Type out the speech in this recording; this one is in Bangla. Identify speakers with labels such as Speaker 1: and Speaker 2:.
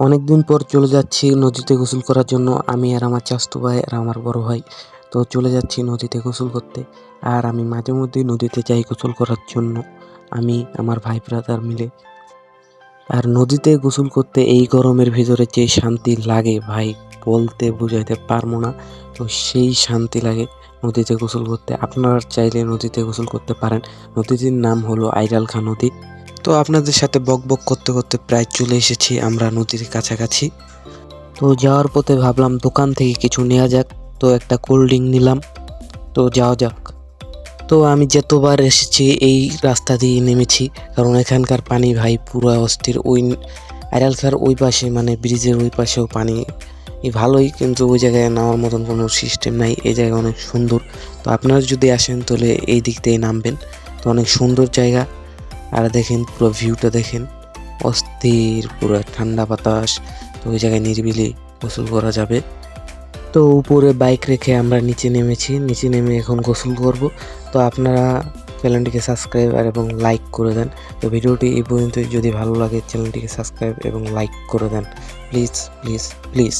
Speaker 1: অনেকদিন পর চলে যাচ্ছি নদীতে গোসল করার জন্য। আমি আর আমার চাচাতো ভাই আর আমার বড় ভাই তো চলে যাচ্ছি নদীতে গোসল করতে। আর আমি মাঝে মধ্যেই নদীতে যাই গোসল করার জন্য, আমি আমার ভাই ব্রাদার মিলে। আর নদীতে গোসল করতে এই গরমের ভিতরে যে শান্তি লাগে ভাই, বলতে বুঝাইতে পারবো না। তো সেই শান্তি লাগে নদীতে গোসল করতে। আপনারা চাইলে নদীতে গোসল করতে পারেন। নদীটির নাম হলো আইরাল খাঁ নদী। তো আপনাদের সাথে বক বক করতে করতে প্রায় চলে এসেছি আমরা নদীর কাছাকাছি। তো যাওয়ার পথে ভাবলাম দোকান থেকে কিছু নেওয়া যাক, তো একটা কোল্ড ড্রিঙ্ক নিলাম। তো যাওয়া যাক। তো আমি যতবার এসেছি এই রাস্তা দিয়ে নেমেছি, কারণ এখানকার পানি ভাই পুরো অস্থির। ওই আড়ালখার ওই পাশে মানে ব্রিজের ওই পাশেও পানি ভালোই, কিন্তু ওই জায়গায় নামার মতন কোনো সিস্টেম নাই। এই জায়গা অনেক সুন্দর। তো আপনারা যদি আসেন তাহলে এই দিক দিয়ে নামবেন। তো অনেক সুন্দর জায়গা। আর দেখেন পুরো ভিউটা দেখেন, অস্থির পুরো ঠান্ডা বাতাস। তো ওই জায়গায় নিরিবিলি গোসল করা যাবে। তো উপরে বাইক রেখে আমরা নিচে নেমেছি, নিচে নেমে এখন গোসল করব। তো আপনারা চ্যানেলটিকে সাবস্ক্রাইব আর এবং লাইক করে দেন। তো ভিডিওটি এই পর্যন্ত, যদি ভালো লাগে চ্যানেলটিকে সাবস্ক্রাইব এবং লাইক করে দেন, প্লিজ প্লিজ প্লিজ।